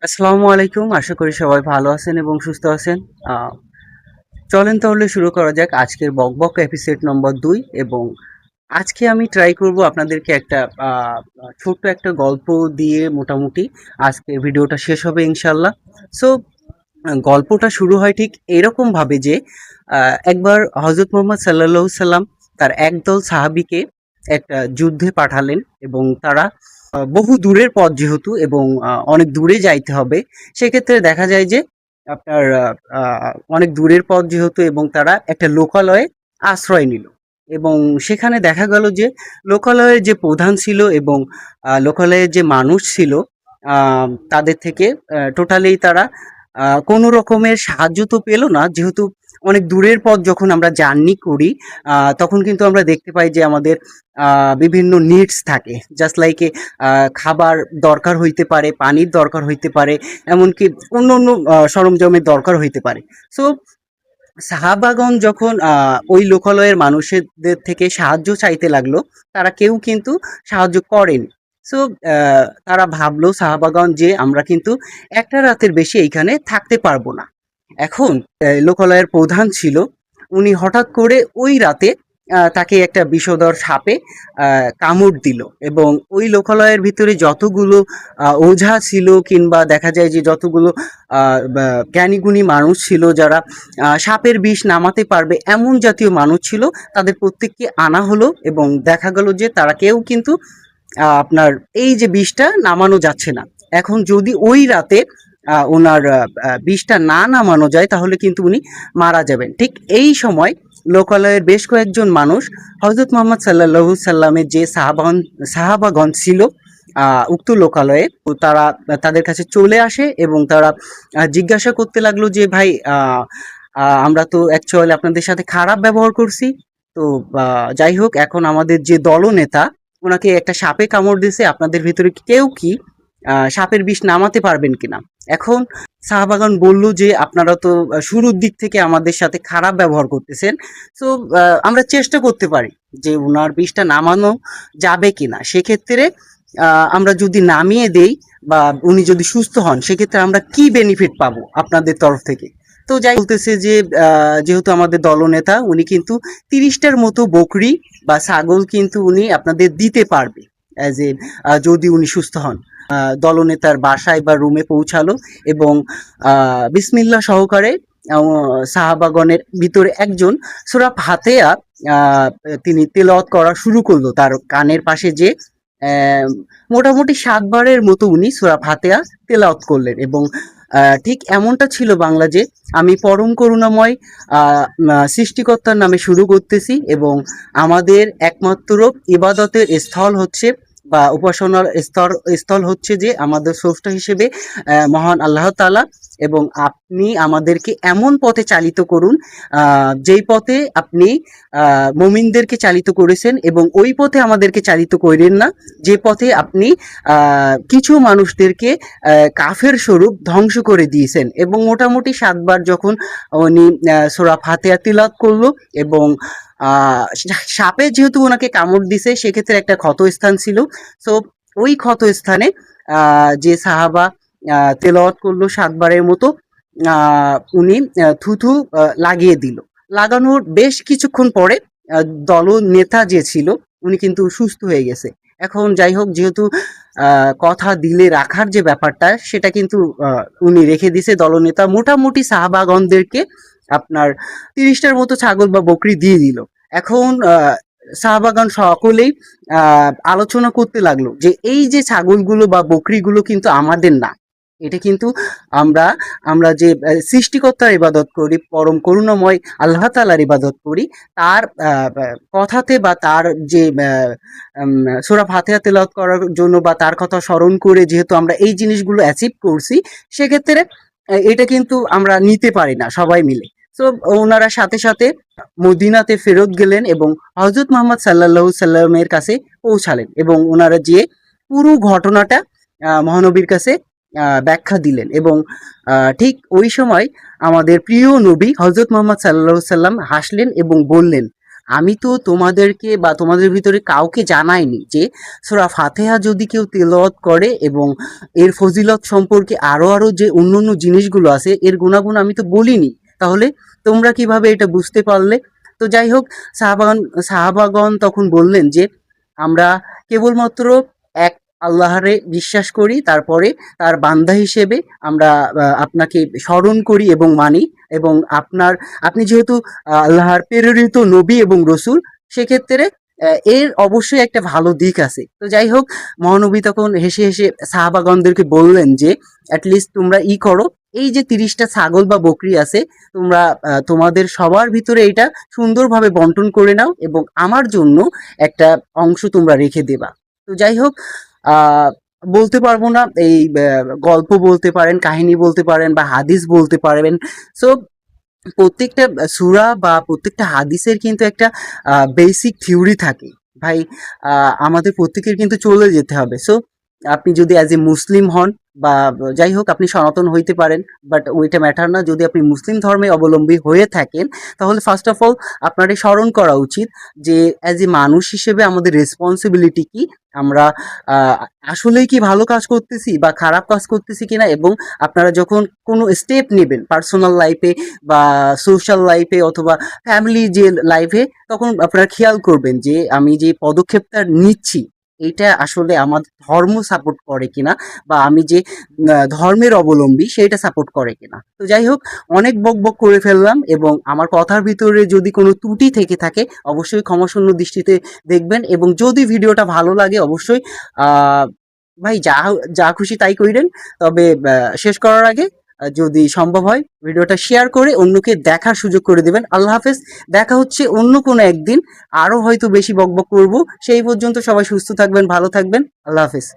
আসসালামু আলাইকুম। আশা করি সবাই ভালো আছেন এবং সুস্থ আছেন। আ চলেন তাহলে শুরু করা যাক আজকের বকবক এপিসোড নম্বর ২ এবং আজকে আমি ট্রাই করব আপনাদেরকে একটা আ ছোট্ট একটা গল্প দিয়ে মোটামুটি আজকে ভিডিওটা শেষ হবে ইনশাআল্লাহ। সো গল্পটা শুরু হয় ঠিক এরকমভাবে যে আ একবার হযরত মুহাম্মদ সাল্লাল্লাহু সাল্লাম তার একদল সাহাবীকে একটা যুদ্ধে পাঠালেন এবং তারা বহু দূরের পথ যেহেতু এবং অনেক দূরে যাইতে হবে, সেক্ষেত্রে দেখা যায় যে আপনার আ অনেক দূরের পথ যেহেতু এবং তারা একটা লোকালয়ে আশ্রয় নিল। এবং সেখানে দেখা গেল যে লোকালয়ের যে প্রধান ছিল এবং লোকালয়ের যে মানুষ ছিল আ তাদের থেকে টোটালি তারা কোনো রকমের সাহায্য তো পেল না। যেহেতু অনেক দূরের পথ যখন আমরা জার্নি করি, তখন কিন্তু আমরা দেখতে পাই যে আমাদের বিভিন্ন নিডস থাকে। জাস্ট লাইক খাবার দরকার হইতে পারে, পানির দরকার হইতে পারে, এমনকি অন্য সরঞ্জামের দরকার হইতে পারে। সো সাহাবাগণ যখন ওই লোকালয়ের মানুষদের থেকে সাহায্য চাইতে লাগলো, তারা কেউ কিন্তু সাহায্য করেনি। সো তারা ভাবলো সাহাবাগণ যে আমরা কিন্তু একটা রাতের বেশি এইখানে থাকতে পারবো না। এখন লোকালয়ের প্রধান ছিল, উনি হঠাৎ করে ওই রাতে তাকে একটা বিষধর সাপে কামড় দিল এবং ওই লোকালয়ের ভিতরে যতগুলো ওঝা ছিল কিংবা দেখা যায় যে যতগুলো জ্ঞানীগুণী মানুষ ছিল যারা সাপের বিষ নামাতে পারবে এমন জাতীয় মানুষ ছিল, তাদের প্রত্যেককে আনা হলো এবং দেখা গেল যে তারা কেউ কিন্তু আপনার এই যে বিষটা নামানো যাচ্ছে না। এখন যদি ওই রাতে ওনার বিষটা না নামানো যায় তাহলে কিন্তু উনি মারা যাবেন। ঠিক এই সময় লোকালয়ের বেশ কয়েকজন মানুষ হযরত মুহাম্মদ সাল্লাল্লাহু সাল্লামের যে সাহাবাগণ ছিল উক্ত লোকালয়ে, তো তারা তাদের কাছে চলে আসে এবং তারা জিজ্ঞাসা করতে লাগলো যে ভাই, আমরা তো অ্যাকচুয়ালি আপনাদের সাথে খারাপ ব্যবহার করছি। তো যাই হোক, এখন আমাদের যে দলনেতা ওনাকে একটা সাপে কামড় দিয়েছে, আপনাদের ভিতরে কেউ কি সাপের বিষ নামাতে পারবেন কিনা? এখন সাহাবাগান বলল যে আপনারা তো শুরুর দিক থেকে আমাদের সাথে খারাপ ব্যবহার করতেছেন। সো আমরা চেষ্টা করতে পারি যে উনার বিষটা নামানো যাবে কিনা। সেক্ষেত্রে আমরা যদি নামিয়ে দেই বা উনি যদি সুস্থ হন, সেক্ষেত্রে আমরা কি বেনিফিট পাবো আপনাদের তরফ থেকে? তো যাই বলতেছে যে যেহেতু আমাদের দলনেতা উনি কিন্তু ৩০টার মতো বকরি বা ছাগল কিন্তু উনি আপনাদের দিতে পারবে, অ্যাজ এ যদি উনি সুস্থ হন। দলনেতার বাসায় বা রুমে পৌঁছালো এবং বিসমিল্লাহ সহকারে সাহাবাগণের ভিতরে একজন সূরা ফাতিহা আহ, তিনি তেলাওয়াত করা শুরু করলো তার কানের পাশে যে মোটামুটি ৭ বারের মতো উনি সূরা ফাতিহা তেলাওয়াত করলেন এবং ঠিক এমনটা ছিল বাংলা যে আমি পরম করুণাময় সৃষ্টিকর্তার নামে শুরু করতেছি এবং আমাদের একমাত্র ইবাদতের স্থল হচ্ছে বা উপাসনার স্থল হচ্ছে যে আমাদের স্রষ্টা হিসেবে মহান আল্লাহ তাআলা, এবং আপনি আমাদেরকে এমন পথে চালিত করুন যেই পথে আপনি মুমিনদেরকে চালিত করেছেন এবং ওই পথে আমাদেরকে চালিত করেন না যে পথে আপনি কিছু মানুষদেরকে কাফের স্বরূপ ধ্বংস করে দিয়েছেন। এবং মোটামুটি ৭ বার যখন উনি সূরা ফাতিহা তিলাওয়াত করলো এবং সাপে যেহেতু ওনাকে কামড় দিছে সেক্ষেত্রে একটা ক্ষতস্থান ছিল। সো ওই ক্ষতস্থানে যে সাহাবা তেলাওয়াত করলো ৭ বারের মতো, উনি থুথু লাগিয়ে দিল। লাগানোর বেশ কিছুক্ষণ পরে দলনেতা যে ছিল উনি কিন্তু সুস্থ হয়ে গেছে। এখন যাই হোক, যেহেতু কথা দিলে রাখার যে ব্যাপারটা সেটা কিন্তু উনি রেখে দিছে। দলনেতা মোটামুটি সাহাবাগণদেরকে আপনার ৩০টার মতো ছাগল বা বকরি দিয়ে দিল। এখন সাহাবাগণ সকলেই আলোচনা করতে লাগলো যে এই যে ছাগলগুলো বা বকরিগুলো কিন্তু আমাদের না। এটা কিন্তু আমরা আমরা যে সৃষ্টিকর্তার ইবাদত করি, পরম করুণাময় আল্লাহ তাআলার ইবাদত করি, তার কথাতে বা তার যে সূরা ফাতিহা তেলাওয়াত করার জন্য বা তার কথা স্মরণ করে যেহেতু আমরা এই জিনিসগুলো অ্যাচিভ করছি, সেক্ষেত্রে এটা কিন্তু আমরা নিতে পারি না সবাই মিলে। তো ওনারা সাথে সাথে মদিনাতে ফেরত গেলেন এবং হযরত মুহাম্মদ সাল্লাল্লাহু সাল্লামের কাছে পৌঁছালেন এবং ওনারা যে পুরো ঘটনাটা মহানবীর কাছে ব্যাখ্যা দিলেন এবং ঠিক ওই সময় আমাদের প্রিয় নবী হযরত মুহাম্মদ সাল্লাল্লাহু সাল্লাম হাসলেন এবং বললেন, আমি তো তোমাদেরকে বা তোমাদের ভিতরে কাউকে জানাইনি যে সূরা ফাতিহা যদি কেউ তিলাওয়াত করে এবং এর ফজিলত সম্পর্কে আরো যে অন্যান্য জিনিসগুলো আছে এর গুণাগুণ আমি তো বলিনি। তাহলে তোমরা কিভাবে এটা বুঝতে পারলে? তো যাই হোক, সাহাবাগণ তখন বললেন যে আমরা কেবলমাত্র এক আল্লাহরে বিশ্বাস করি, তারপরে তার বান্দা হিসেবে আমরা আপনাকে স্মরণ করি এবং মানি। এবং আপনি যেহেতু আল্লাহর প্রেরিত নবী এবং রসুল, সেক্ষেত্রে এর অবশ্যই একটা ভালো দিক আছে। তো যাই হোক, মহানবী তখন হেসে হেসে সাহাবাগণদেরকে বললেন যে অ্যাটলিস্ট তোমরা করো, এই যে 30টা ছাগল বা বকরি আছে, তোমরা তোমাদের সবার ভিতরে এটা সুন্দরভাবে বন্টন করে নাও এবং আমার জন্য একটা অংশ তোমরা রেখে দেবা। তো যাই হোক, আহ বলতে পারবো না, এই গল্প বলতে পারেন, কাহিনী বলতে পারেন বা হাদিস বলতে পারবেন। সো প্রত্যেকটা সূরা বা প্রত্যেকটা হাদিসের কিন্তু একটা বেসিক থিওরি থাকে ভাই। আমাদের প্রত্যেকের কিন্তু চলে যেতে হবে। সো আপনি যদি অ্যাজ এ মুসলিম হন বা যাই হোক আপনি সনাতন হইতে পারেন, বাট ওইটা ম্যাটার না। যদি আপনি মুসলিম ধর্মে অবলম্বী হয়ে থাকেন, তাহলে ফার্স্ট অফ অল আপনার স্মরণ করা উচিত যে অ্যাজ এ মানুষ হিসেবে আমাদের রেসপন্সিবিলিটি কি, আমরা আহ, আসলেই কি ভালো কাজ করতেছি বা খারাপ কাজ করতেছি কিনা। এবং আপনারা যখন কোনো স্টেপ নেবেন পার্সোনাল লাইফে বা সোশ্যাল লাইফে অথবা ফ্যামিলি যে লাইফে, তখন আপনারা খেয়াল করবেন যে আমি যে পদক্ষেপটা নিচ্ছি এটা আসলে আমার ধর্ম সাপোর্ট করে কিনা, বা আমি যে ধর্মের অবলম্বী সেটা সাপোর্ট করে কিনা। তো যাই হোক, অনেক বক বক করে ফেললাম এবং আমার কথার ভিতরে যদি কোনো ত্রুটি থেকে থাকে অবশ্যই ক্ষমাশূন্য দৃষ্টিতে দেখবেন। এবং যদি ভিডিওটা ভালো লাগে অবশ্যই আহ ভাই যা যা খুশি তাই কইরেন। তবে শেষ করার আগে যদি সম্ভব হয় ভিডিওটা শেয়ার করে অন্যকে দেখার সুযোগ করে দিবেন। আল্লাহ হাফেজ। দেখা হচ্ছে অন্য কোনো একদিন, আরো হয়তো বেশি বকবক করব। সেই পর্যন্ত সবাই সুস্থ থাকবেন, ভালো থাকবেন। আল্লাহ হাফেজ।